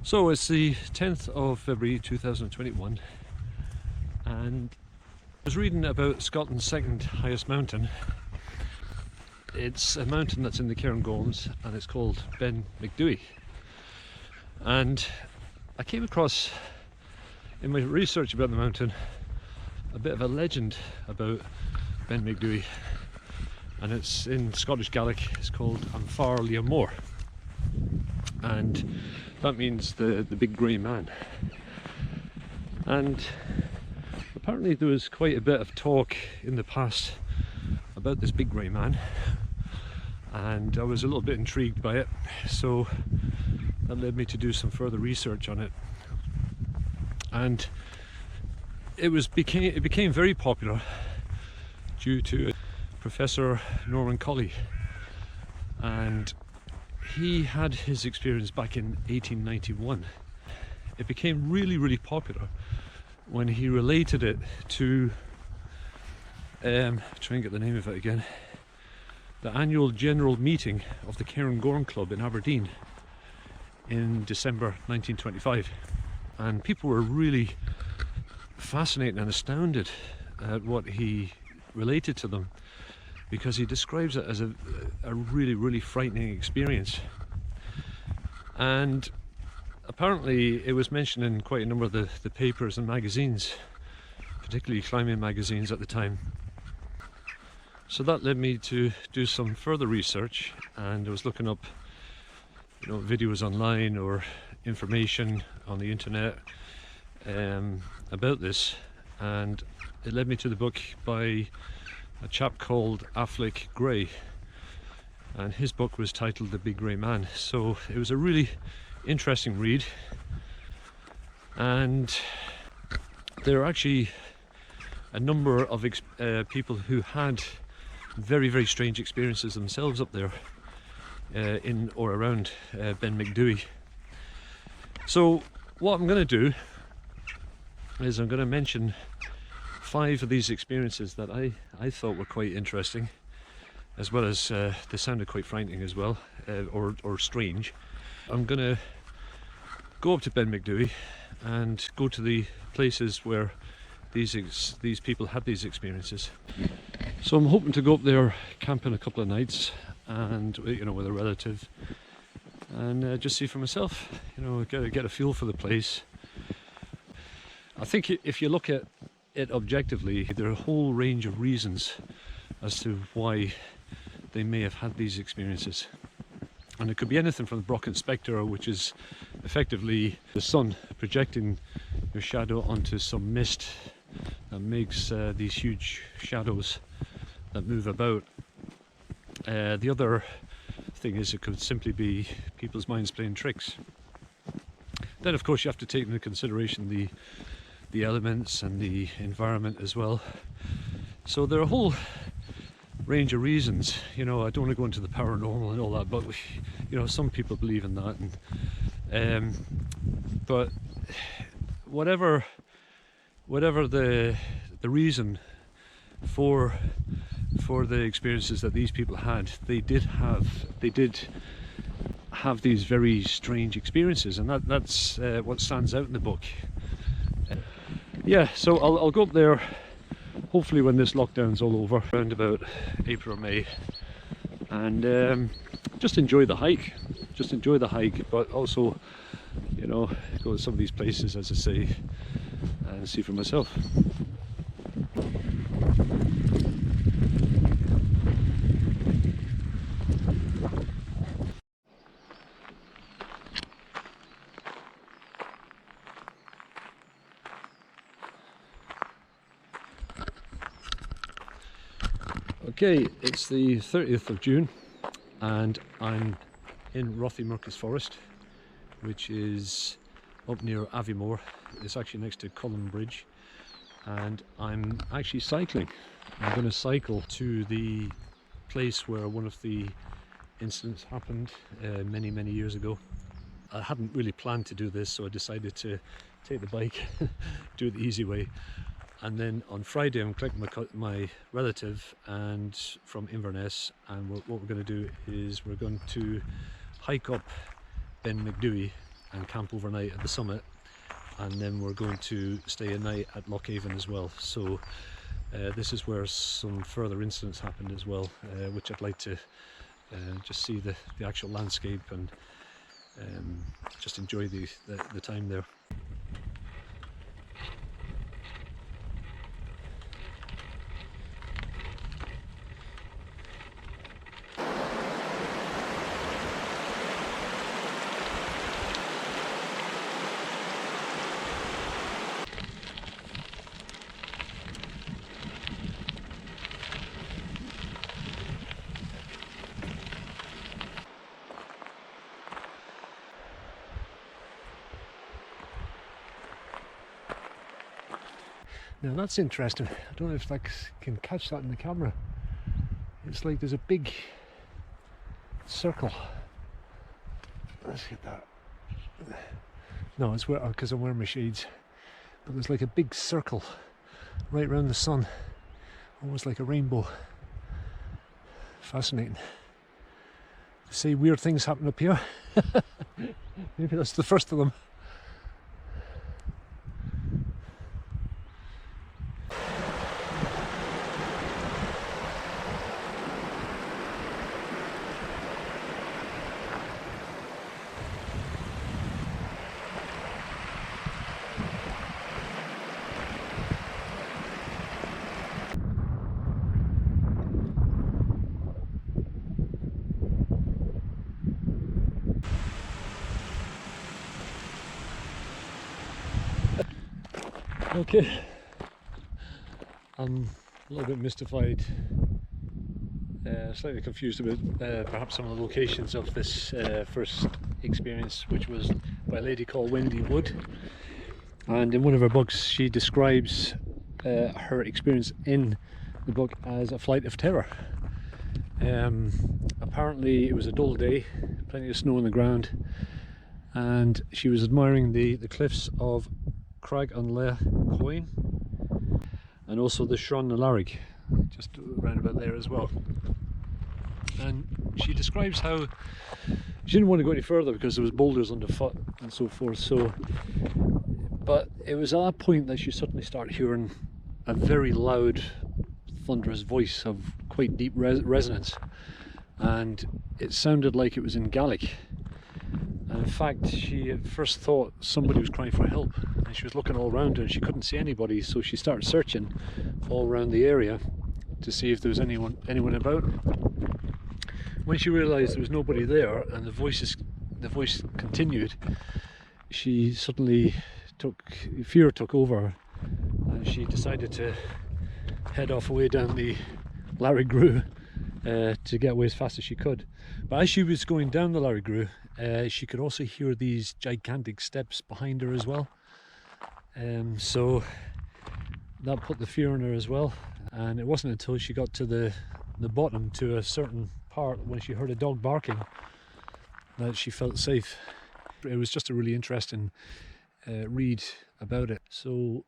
So it's the 10th of February 2021, and I was reading about Scotland's second highest mountain. It's a mountain that's in the Cairngorms and it's called Ben MacDhui. And I came across, in my research about the mountain, a bit of a legend about Ben MacDhui, and it's in Scottish Gaelic. It's called Affleck Grays, and that means the big grey man. And apparently there was quite a bit of talk in the past about this big grey man, and I was a little bit intrigued by it, so that led me to do some further research on it. And it became very popular due to Professor Norman Colley, and he had his experience back in 1891. It became really popular when he related it to try and get the name of it again, the annual general meeting of the Cairngorms Club in Aberdeen in December 1925, and people were really fascinated and astounded at what he related to them, because he describes it as a really frightening experience. And apparently it was mentioned in quite a number of the papers and magazines, particularly climbing magazines at the time. So that led me to do some further research, and I was looking up videos online or information on the internet about this, and it led me to the book by a chap called Affleck Grays, and his book was titled The Big Grey Man. So it was a really interesting read, and there are actually a number of people who had very strange experiences themselves up there in or around Ben MacDhui. So what I'm going to do is I'm going to mention 5 of these experiences that I thought were quite interesting, as well as they sounded quite frightening as well, or strange. I'm going to go up to Ben MacDhui and go to the places where these people had these experiences. So I'm hoping to go up there, camp in a couple of nights, and with a relative, and just see for myself, get a feel for the place. I think if you look at it objectively, there are a whole range of reasons as to why they may have had these experiences, and it could be anything from the Brocken spectre, which is effectively the sun projecting your shadow onto some mist that makes these huge shadows that move about. The other thing is, it could simply be people's minds playing tricks. Then of course you have to take into consideration the elements and the environment as well. So there are a whole range of reasons. I don't want to go into the paranormal and all that, but some people believe in that, and but whatever the reason for the experiences that these people had, they did have these very strange experiences, and that's what stands out in the book. Yeah, so I'll go up there hopefully when this lockdown's all over, around about April or May, and just enjoy the hike, but also go to some of these places, as I say, and see for myself. Okay, it's the 30th of June and I'm in Rothiemurchus Forest, which is up near Aviemore. It's actually next to Cullen Bridge, and I'm actually cycling. I'm going to cycle to the place where one of the incidents happened many years ago. I hadn't really planned to do this, so I decided to take the bike, do it the easy way. And then on Friday I'm collecting my relative and from Inverness, and what we're going to do is we're going to hike up Ben MacDhui and camp overnight at the summit, and then we're going to stay a night at Loch A'an as well. So this is where some further incidents happened as well, which I'd like to just see the actual landscape and just enjoy the time there. Now that's interesting. I don't know if I can catch that in the camera. It's like there's a big circle. Let's get that. No, it's because I'm wearing my shades. But there's like a big circle right around the sun, almost like a rainbow. Fascinating. They say weird things happen up here. Maybe that's the first of them. Okay, I'm a little bit mystified, slightly confused about perhaps some of the locations of this first experience, which was by a lady called Wendy Wood. And in one of her books she describes her experience in the book as a flight of terror. Apparently it was a dull day, plenty of snow on the ground, and she was admiring the cliffs of Cairngorms and also the Shron na Larrig, just around about there as well. And she describes how she didn't want to go any further because there was boulders underfoot and so forth. But it was at that point that she suddenly started hearing a very loud, thunderous voice of quite deep resonance, and it sounded like it was in Gaelic. And in fact, she at first thought somebody was crying for help, and she was looking all around her and she couldn't see anybody, so she started searching all around the area to see if there was anyone about. When she realised there was nobody there and the voice continued, she suddenly fear took over, and she decided to head off away down the Larrig Grue to get away as fast as she could. But as she was going down the Larrig Grue, she could also hear these gigantic steps behind her as well. So that put the fear in her as well. And it wasn't until she got to the bottom, to a certain part, when she heard a dog barking, that she felt safe. It was just a really interesting read about it. So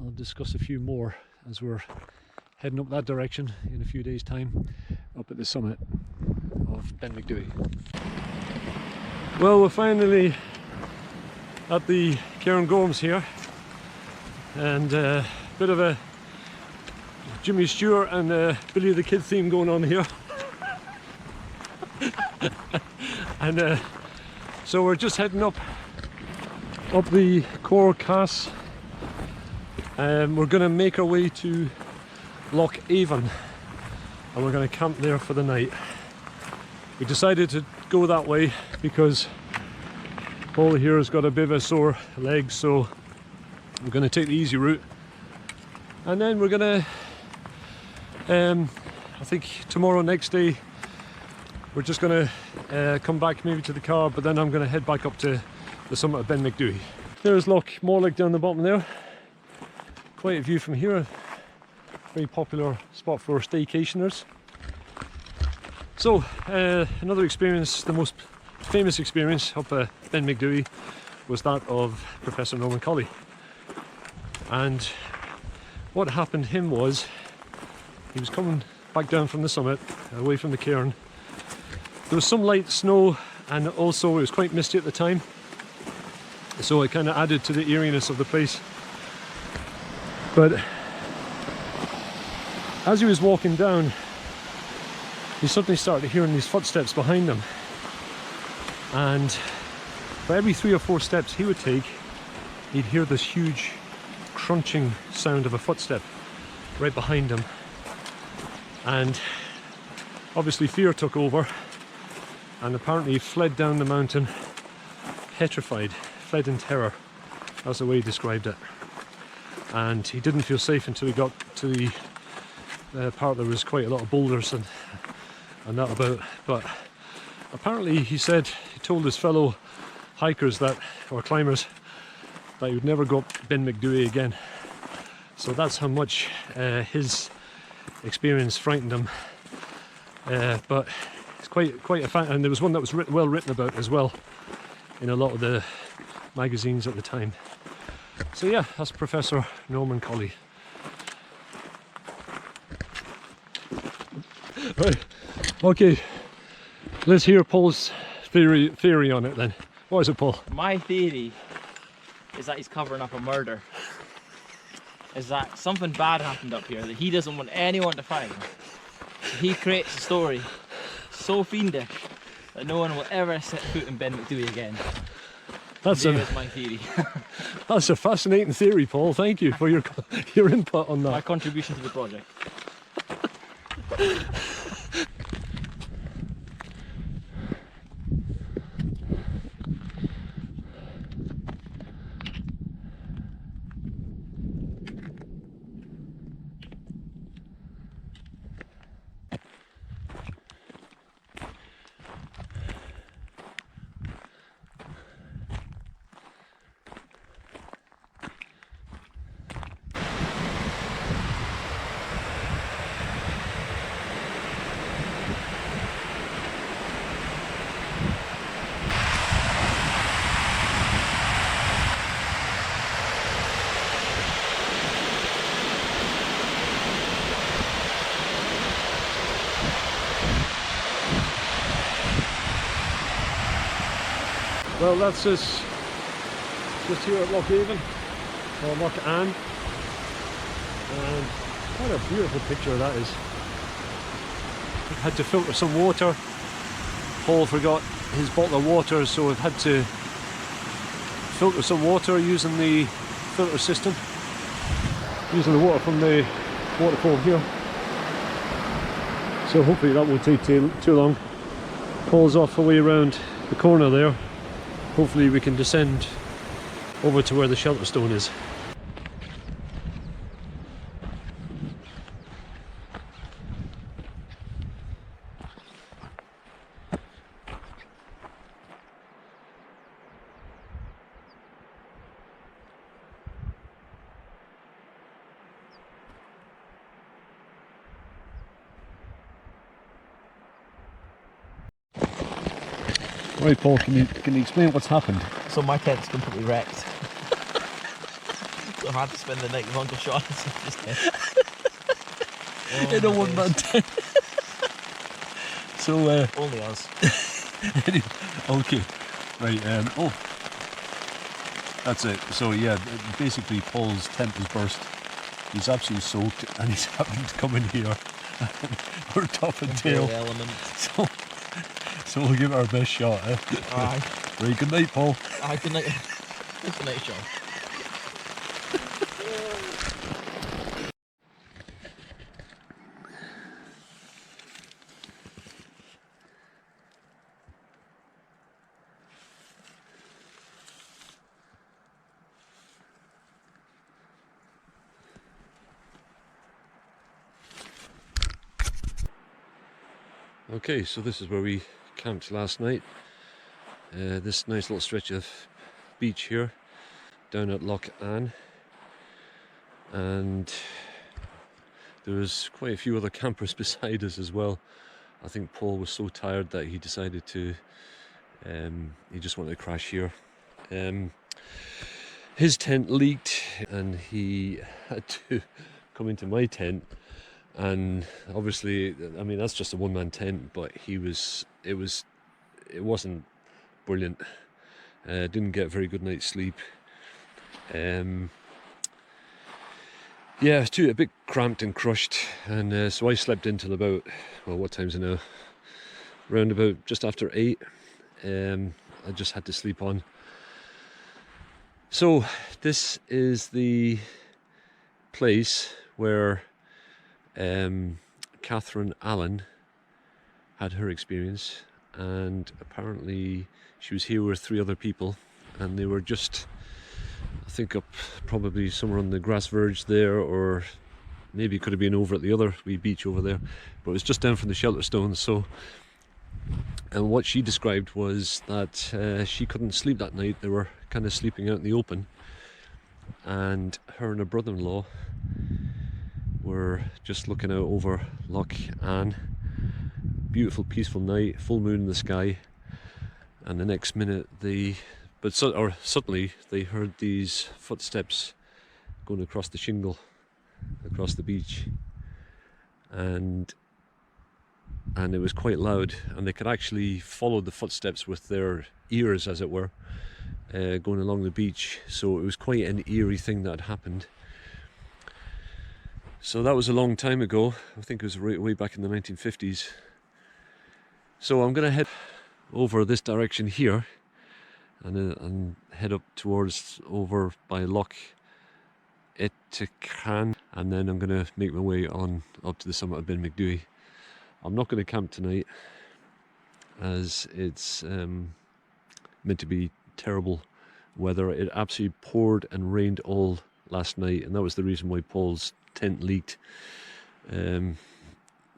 I'll discuss a few more as we're heading up that direction in a few days' time, up at the summit of Ben MacDhui. Well, we're finally at the Cairngorms here, and a bit of a Jimmy Stewart and Billy the Kid theme going on here. And so we're just heading up the Cor Cass, and we're going to make our way to Loch A'an, and we're going to camp there for the night. We decided to go that way because Paul here has got a bit of a sore leg, so we're going to take the easy route, and then we're going to I think tomorrow, next day, we're just going to come back maybe to the car, but then I'm going to head back up to the summit of Ben MacDhui. There's Loch Morlich down the bottom there. Quite a view from here. Very popular spot for staycationers. So another experience, the most famous experience up Ben MacDhui, was that of Professor Norman Colley. And what happened to him was, he was coming back down from the summit, away from the cairn. There was some light snow, and also it was quite misty at the time. so it kind of added to the eeriness of the place. But as he was walking down, he suddenly started hearing these footsteps behind him, and for every 3 or 4 steps he would take, he'd hear this huge crunching sound of a footstep right behind him. And obviously fear took over, and apparently he fled down the mountain petrified, fled in terror. That's the way he described it. And he didn't feel safe until he got to the part there was quite a lot of boulders and that about. But apparently he told his fellow hikers that, or climbers, that he would never go up Ben MacDhui again. So that's how much his experience frightened him. But it's quite a fan, and there was one that was well written about as well in a lot of the magazines at the time. So yeah, that's Professor Norman Colley. Right, okay, let's hear Paul's theory on it then. What is it, Paul? My theory is that he's covering up a murder. Is that something bad happened up here that he doesn't want anyone to find. He creates a story so fiendish that no one will ever set foot in Ben MacDhui again. That's my theory. That's a fascinating theory, Paul. Thank you for your input on that. My contribution to the project. Well, that's us just here at Loch A'an, or Loch A'an, and what a beautiful picture that is. Had to filter some water. Paul forgot his bottle of water, so we've had to filter some water using the filter system, using the water from the waterfall here. So hopefully that won't take too long. Paul's off the way around the corner there. Hopefully we can descend over to where the shelter stone is. Right, Paul, can you explain what's happened? So my tent's completely wrecked. So I had to spend the night with Uncle Sean in a one-man tent. So only us. Anyway, okay, right. Oh, that's it. So yeah, basically Paul's tent was burst. He's absolutely soaked, and he's having to come in here. We're top and tail. So we'll give it our best shot, eh? Aye. Right, good night, Paul. Aye, good night. Good night, Sean. Okay, so this is where we camped last night. This nice little stretch of beach here down at Loch A'an, and there was quite a few other campers beside us as well. I think Paul was so tired that he decided to he just wanted to crash here. His tent leaked and he had to come into my tent. And obviously, I mean, that's just a one-man tent, but it wasn't brilliant. Didn't get a very good night's sleep. Yeah, too a bit cramped and crushed, and so I slept in till about, well, what time's it now? Around about just after 8. I just had to sleep on. So this is the place where Catherine Allen had her experience, and apparently she was here with 3 other people, and they were just, I think, up probably somewhere on the grass verge there, or maybe it could have been over at the other wee beach over there, but it was just down from the shelter stones. So, and what she described was that she couldn't sleep that night. They were kind of sleeping out in the open, and her and her brother-in-law were just looking out over Loch A'an. Beautiful, peaceful night, full moon in the sky, and the next minute suddenly they heard these footsteps going across the shingle, across the beach, and it was quite loud, and they could actually follow the footsteps with their ears, as it were, going along the beach. So it was quite an eerie thing that had happened. So that was a long time ago. I think it was way back in the 1950s. So I'm going to head over this direction here, and head up towards over by Loch A'an, and then I'm going to make my way on up to the summit of Ben MacDhui. I'm not going to camp tonight, as it's meant to be terrible weather. It absolutely poured and rained all last night, and that was the reason why Paul's tent leaked.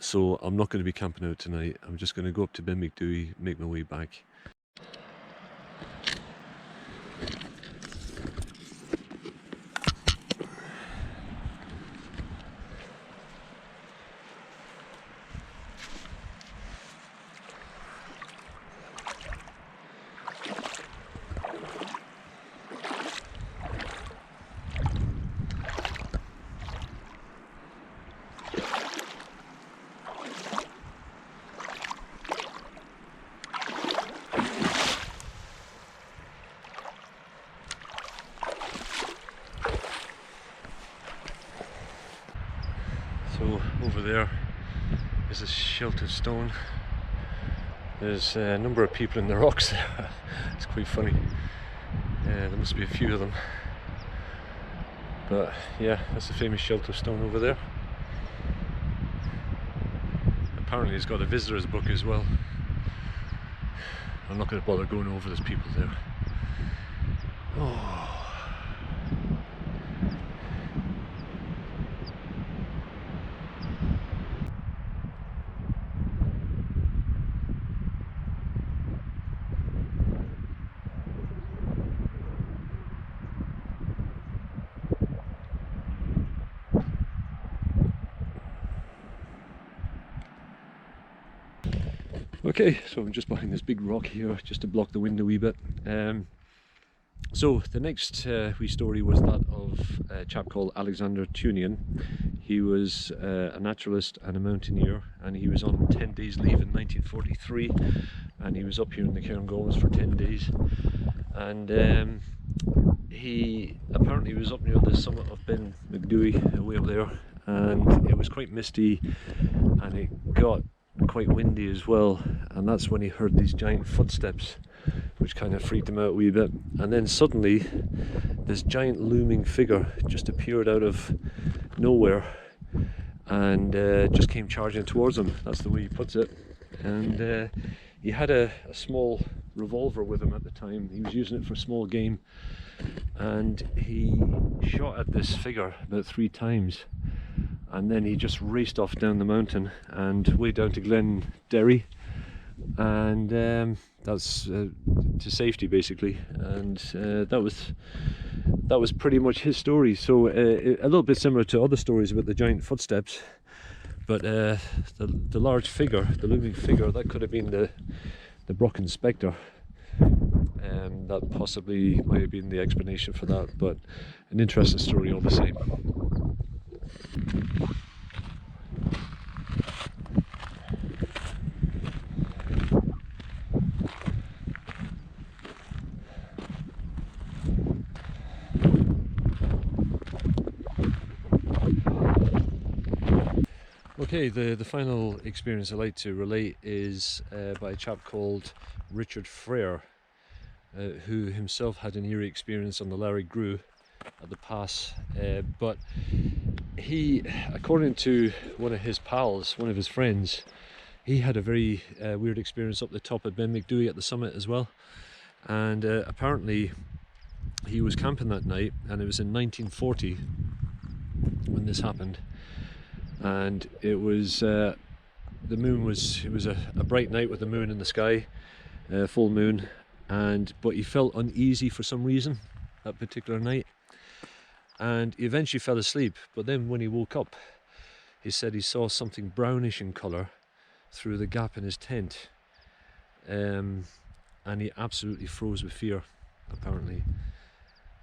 So I'm not going to be camping out tonight. I'm just going to go up to Ben MacDhui, make my way back. So over there is a sheltered stone. There's a number of people in the rocks there. It's quite funny. There must be a few of them. But yeah, that's the famous shelter stone over there. Apparently it's got a visitor's book as well. I'm not going to bother going over, there's people there. Oh. Okay, so I'm just behind this big rock here, just to block the wind a wee bit. So the next wee story was that of a chap called Alexander Tunian. He was a naturalist and a mountaineer, and he was on 10 days leave in 1943, and he was up here in the Cairngorms for 10 days. And he apparently was up near the summit of Ben MacDhui, way up there, and it was quite misty, and it got quite windy as well, and that's when he heard these giant footsteps, which kind of freaked him out a wee bit. And then suddenly this giant looming figure just appeared out of nowhere and just came charging towards him. That's the way he puts it. And he had a small revolver with him at the time. He was using it for small game, and he shot at this figure about 3 times, and then he just raced off down the mountain and way down to Glen Derry, and that's to safety basically. And that was pretty much his story. So a little bit similar to other stories about the giant footsteps, but the large figure, the looming figure, that could have been the Brocken Spectre. That possibly might have been the explanation for that, but an interesting story all the same. Okay, the final experience I'd like to relate is by a chap called Richard Frere, who himself had an eerie experience on the Larry Grew at the pass, but he, according to one of his pals, one of his friends, he had a very weird experience up the top of Ben MacDhui at the summit as well. And apparently he was camping that night, and it was in 1940 when this happened, and it was the moon was, it was a bright night with the moon in the sky, full moon, but he felt uneasy for some reason that particular night, and he eventually fell asleep. But then when he woke up, he said he saw something brownish in colour through the gap in his tent, and he absolutely froze with fear, apparently.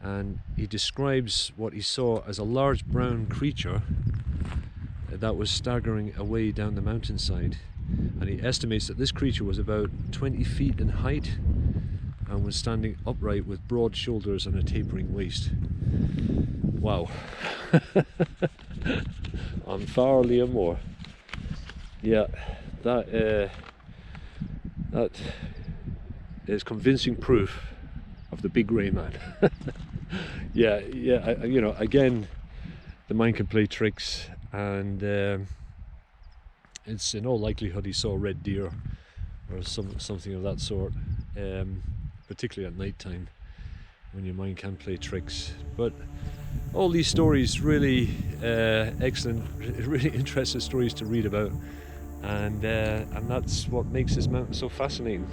And he describes what he saw as a large brown creature that was staggering away down the mountainside, and he estimates that this creature was about 20 feet in height and was standing upright with broad shoulders and a tapering waist. Wow. I'm far Liam Moore. Yeah, that is convincing proof of the big grey man. yeah, you know, again, the mind can play tricks, and it's in all likelihood he saw a red deer or something of that sort, particularly at night time when your mind can play tricks. But all these stories, really excellent, really interesting stories to read about, and that's what makes this mountain so fascinating.